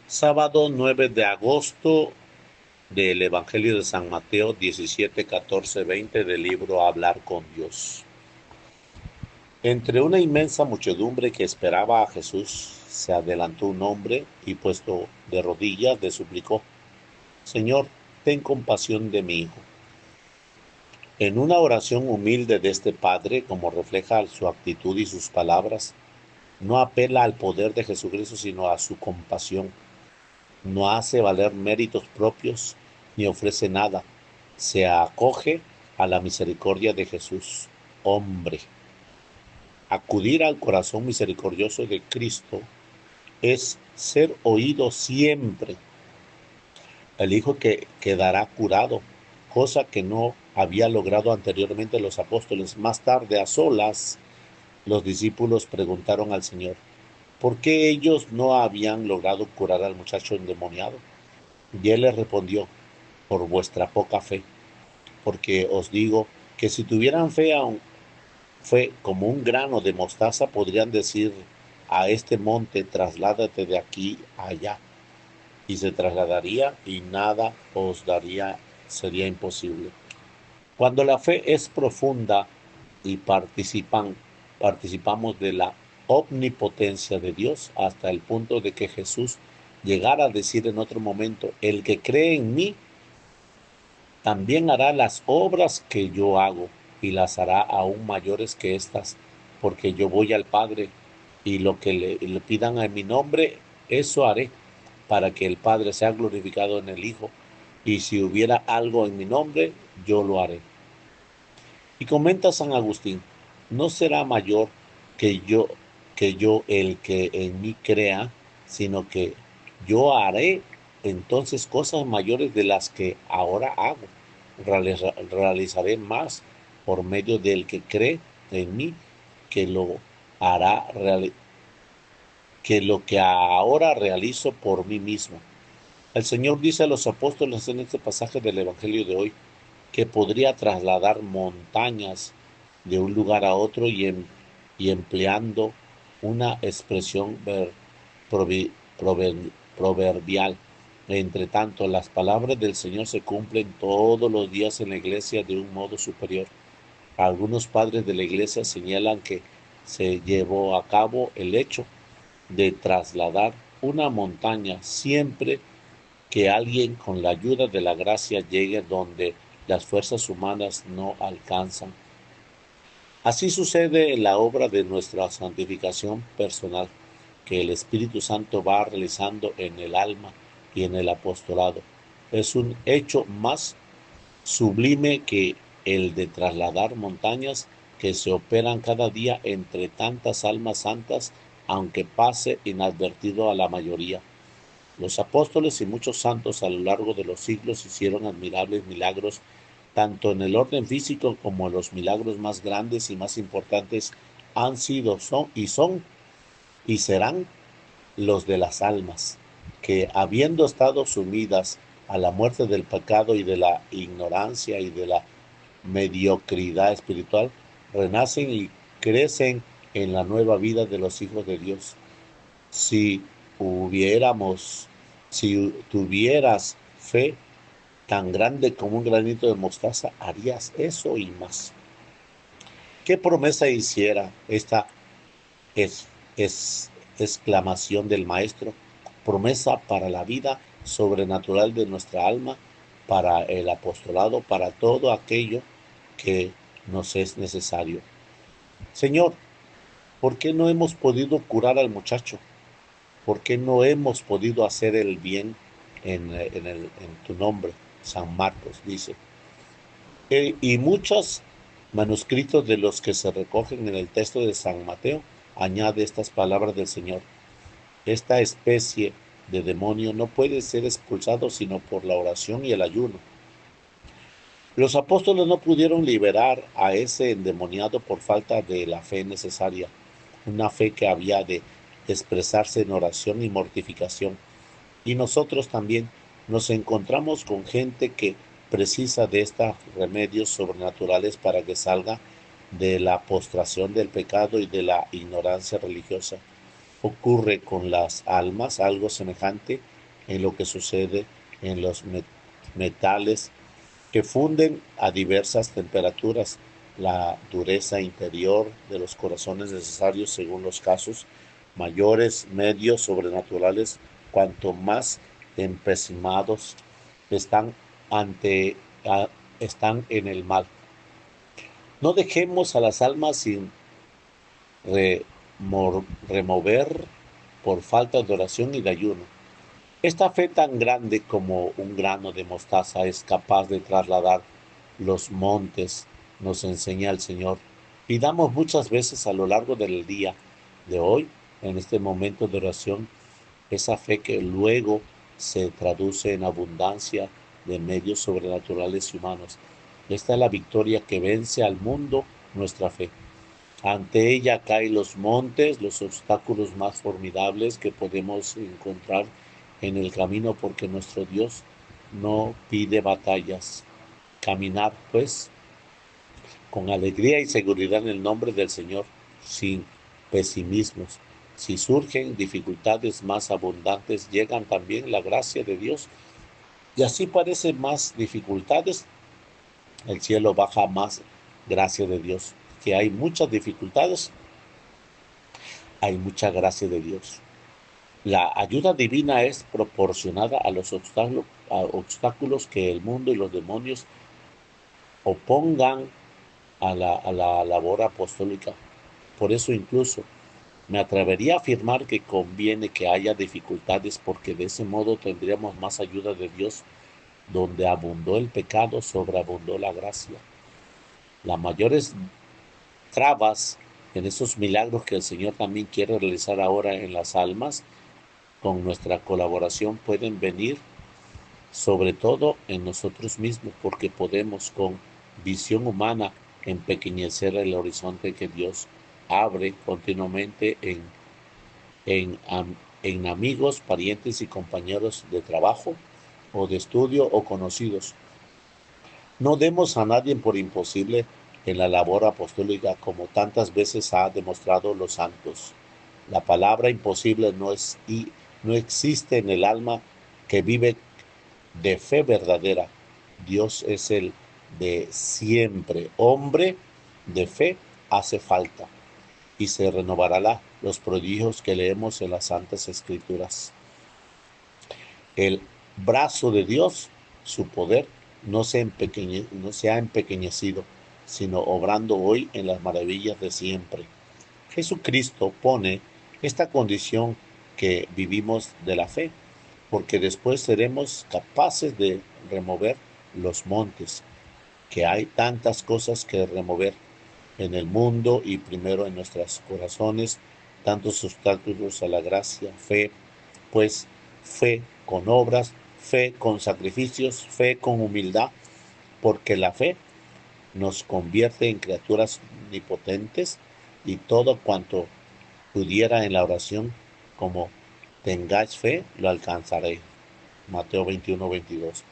Sábado 9 de agosto del Evangelio de San Mateo 17, 14, 20 del libro Hablar con Dios. Entre una inmensa muchedumbre que esperaba a Jesús, se adelantó un hombre y puesto de rodillas le suplicó: Señor, ten compasión de mi hijo. En una oración humilde de este padre, como refleja su actitud y sus palabras, no apela al poder de Jesucristo, sino a su compasión. No hace valer méritos propios ni ofrece nada. Se acoge a la misericordia de Jesús, hombre. Acudir al corazón misericordioso de Cristo es ser oído siempre. El Hijo que quedará curado, cosa que no había logrado anteriormente los apóstoles. Más tarde, a solas, los discípulos preguntaron al Señor, ¿por qué ellos no habían logrado curar al muchacho endemoniado? Y él les respondió, por vuestra poca fe, porque os digo que si tuvieran fe, aun fue como un grano de mostaza, podrían decir a este monte, trasládate de aquí a allá, y se trasladaría y nada os daría, sería imposible. Cuando la fe es profunda y participamos de la omnipotencia de Dios hasta el punto de que Jesús llegara a decir en otro momento, el que cree en mí, también hará las obras que yo hago y las hará aún mayores que estas, porque yo voy al Padre y lo que le pidan en mi nombre, eso haré, para que el Padre sea glorificado en el Hijo. Y si hubiera algo en mi nombre, yo lo haré. Y comenta San Agustín, no será mayor que yo el que en mí crea, sino que yo haré entonces cosas mayores de las que ahora hago. Realizaré más por medio del que cree en mí que lo hará que lo que ahora realizo por mí mismo. El Señor dice a los apóstoles en este pasaje del Evangelio de hoy que podría trasladar montañas de un lugar a otro y empleando una expresión proverbial. Entre tanto, las palabras del Señor se cumplen todos los días en la iglesia de un modo superior. Algunos padres de la iglesia señalan que se llevó a cabo el hecho de trasladar una montaña siempre que alguien con la ayuda de la gracia llegue donde las fuerzas humanas no alcanzan. Así sucede en la obra de nuestra santificación personal, que el Espíritu Santo va realizando en el alma y en el apostolado. Es un hecho más sublime que el de trasladar montañas que se operan cada día entre tantas almas santas, aunque pase inadvertido a la mayoría. Los apóstoles y muchos santos a lo largo de los siglos hicieron admirables milagros, tanto en el orden físico como en los milagros más grandes y más importantes han sido, son y serán los de las almas, que habiendo estado sumidas a la muerte del pecado y de la ignorancia y de la mediocridad espiritual, renacen y crecen en la nueva vida de los hijos de Dios. Si hubiéramos, si tuvieras fe tan grande como un granito de mostaza, harías eso y más. ¿Qué promesa hiciera esta es, es, exclamación del Maestro? Promesa para la vida sobrenatural de nuestra alma, para el apostolado, para todo aquello que nos es necesario. Señor, ¿por qué no hemos podido curar al muchacho? ¿Por qué no hemos podido hacer el bien en tu nombre? San Marcos dice. Y muchos manuscritos de los que se recogen en el texto de San Mateo añade estas palabras del Señor. Esta especie de demonio no puede ser expulsado sino por la oración y el ayuno. Los apóstoles no pudieron liberar a ese endemoniado por falta de la fe necesaria, una fe que había de expresarse en oración y mortificación. Y nosotros también nos encontramos con gente que precisa de estos remedios sobrenaturales para que salga de la postración del pecado y de la ignorancia religiosa. Ocurre con las almas algo semejante en lo que sucede en los metales que funden a diversas temperaturas, la dureza interior de los corazones necesarios según los casos, mayores, medios, sobrenaturales, cuanto más empecimados están ante están en el mal. No dejemos a las almas sin remover por falta de oración y de ayuno. Esta fe tan grande como un grano de mostaza es capaz de trasladar los montes, nos enseña el Señor. Pidamos muchas veces a lo largo del día de hoy, en este momento de oración, esa fe que luego se traduce en abundancia de medios sobrenaturales y humanos. Esta es la victoria que vence al mundo, nuestra fe. Ante ella caen los montes, los obstáculos más formidables que podemos encontrar en el camino, porque nuestro Dios no pide batallas. Caminar, pues, con alegría y seguridad en el nombre del Señor, sin pesimismos. Si surgen dificultades más abundantes, llegan también la gracia de Dios. Y así parecen más dificultades, el cielo baja más gracia de Dios. Que hay muchas dificultades, hay mucha gracia de Dios. La ayuda divina es proporcionada a los obstáculos que el mundo y los demonios opongan a la labor apostólica. Por eso incluso me atrevería a afirmar que conviene que haya dificultades, porque de ese modo tendríamos más ayuda de Dios. Donde abundó el pecado, sobreabundó la gracia. Las mayores trabas en esos milagros que el Señor también quiere realizar ahora en las almas, con nuestra colaboración pueden venir sobre todo en nosotros mismos, porque podemos con visión humana empequeñecer el horizonte que Dios abre continuamente en, en amigos, parientes y compañeros de trabajo o de estudio o conocidos. No demos a nadie por imposible en la labor apostólica, como tantas veces ha demostrado los santos. La palabra imposible no existe en el alma que vive de fe verdadera. Dios es el de siempre. Hombre de fe hace falta y se renovará los prodigios que leemos en las Santas Escrituras. El brazo de Dios, su poder, no se ha empequeñecido, sino obrando hoy en las maravillas de siempre. Jesucristo pone esta condición que vivimos de la fe, porque después seremos capaces de remover los montes, que hay tantas cosas que remover en el mundo y primero en nuestros corazones, tantos obstáculos a la gracia, fe, pues fe con obras, fe con sacrificios, fe con humildad, porque la fe nos convierte en criaturas omnipotentes y todo cuanto pudiera en la oración, como tengáis fe, lo alcanzaré. Mateo 21-22.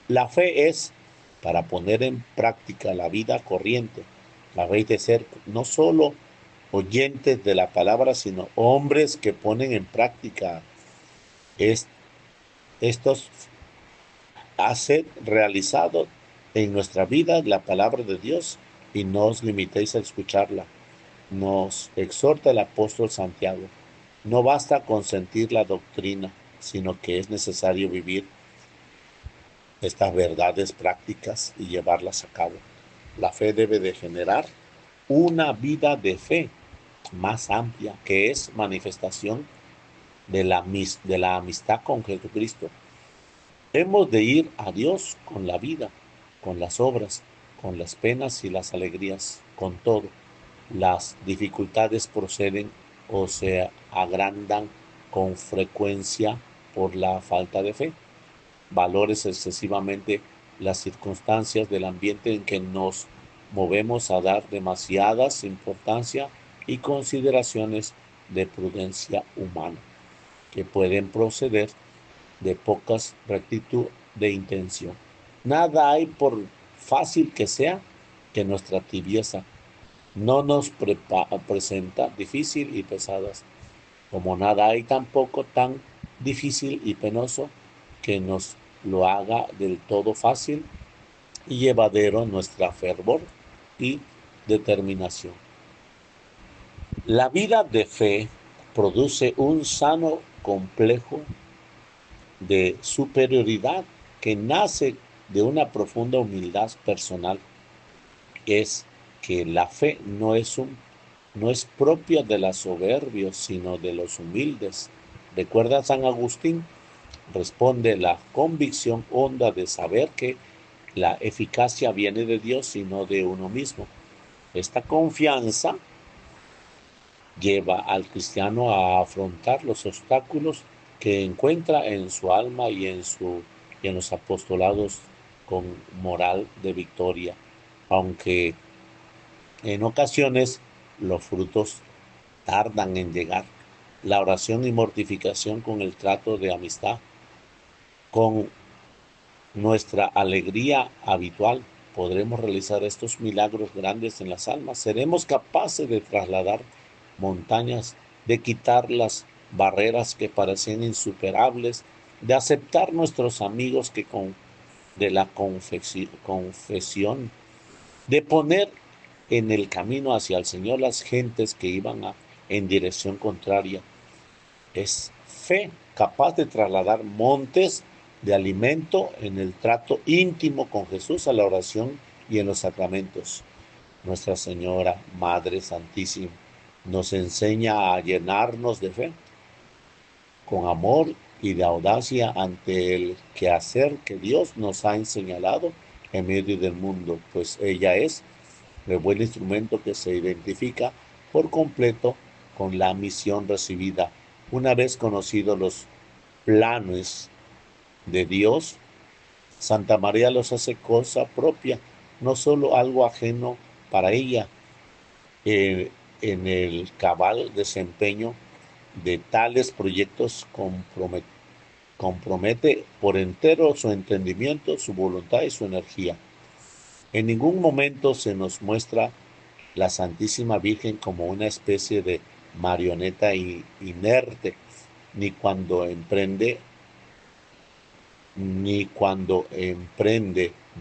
La fe es para poner en práctica la vida corriente. La fe es de ser no solo oyentes de la palabra, sino hombres que ponen en práctica estos hacer realizado en nuestra vida la palabra de Dios, y no os limitéis a escucharla. Nos exhorta el apóstol Santiago. No basta con sentir la doctrina, sino que es necesario vivir estas verdades prácticas y llevarlas a cabo. La fe debe de generar una vida de fe más amplia, que es manifestación de la amistad con Jesucristo. Hemos de ir a Dios con la vida, con las obras, con las penas y las alegrías, con todo. Las dificultades proceden o se agrandan con frecuencia por la falta de fe. Valores excesivamente las circunstancias del ambiente en que nos movemos a dar demasiadas importancia y consideraciones de prudencia humana, que pueden proceder de pocas rectitud de intención. Nada hay, por fácil que sea, que nuestra tibieza no nos presenta difícil y pesadas, como nada hay tampoco tan difícil y penoso que nos lo haga del todo fácil y llevadero nuestra fervor y determinación. La vida de fe produce un sano complejo de superioridad que nace de una profunda humildad personal. Es que la fe no es propia de los soberbios, sino de los humildes. ¿Recuerda San Agustín? Responde la convicción honda de saber que la eficacia viene de Dios y no de uno mismo. Esta confianza lleva al cristiano a afrontar los obstáculos que encuentra en su alma y en los apostolados con moral de victoria, aunque en ocasiones los frutos tardan en llegar. La oración y mortificación con el trato de amistad, con nuestra alegría habitual, podremos realizar estos milagros grandes en las almas. Seremos capaces de trasladar montañas, de quitar las barreras que parecían insuperables, de aceptar nuestros amigos de la confesión, de poner en el camino hacia el Señor las gentes que en dirección contraria. Es fe capaz de trasladar montes de alimento en el trato íntimo con Jesús, a la oración y en los sacramentos. Nuestra Señora, Madre Santísima, nos enseña a llenarnos de fe, con amor y de audacia ante el quehacer que Dios nos ha señalado en medio del mundo, pues ella es el buen instrumento que se identifica por completo con la misión recibida. Una vez conocidos los planes de Dios, Santa María los hace cosa propia, no solo algo ajeno para ella. En el cabal desempeño de tales proyectos compromete por entero su entendimiento, su voluntad y su energía. En ningún momento se nos muestra la Santísima Virgen como una especie de marioneta inerte, ni cuando emprende,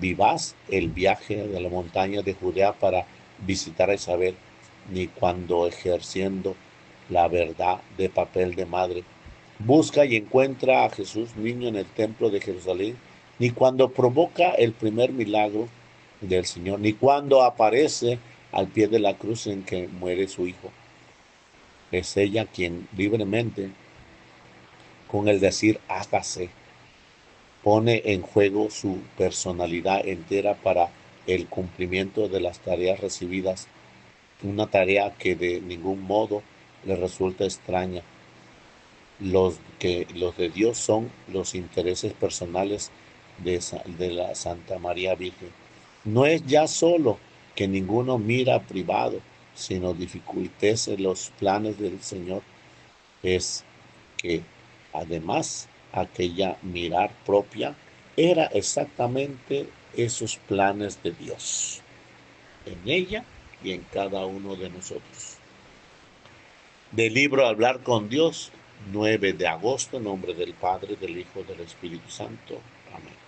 vivaz el viaje de la montaña de Judea para visitar a Isabel, ni cuando ejerciendo la verdad de papel de madre busca y encuentra a Jesús niño en el templo de Jerusalén, ni cuando provoca el primer milagro del Señor, ni cuando aparece al pie de la cruz en que muere su hijo. Es ella quien libremente, con el decir hágase, pone en juego su personalidad entera para el cumplimiento de las tareas recibidas, una tarea que de ningún modo le resulta extraña. Los de Dios son los intereses personales de la Santa María Virgen. No es ya solo que ninguno mira privado, sino dificultece los planes del Señor. Es que además aquella mirar propia era exactamente esos planes de Dios, en ella y en cada uno de nosotros. Del libro Hablar con Dios, 9 de agosto, en nombre del Padre, del Hijo, del Espíritu Santo. Amén.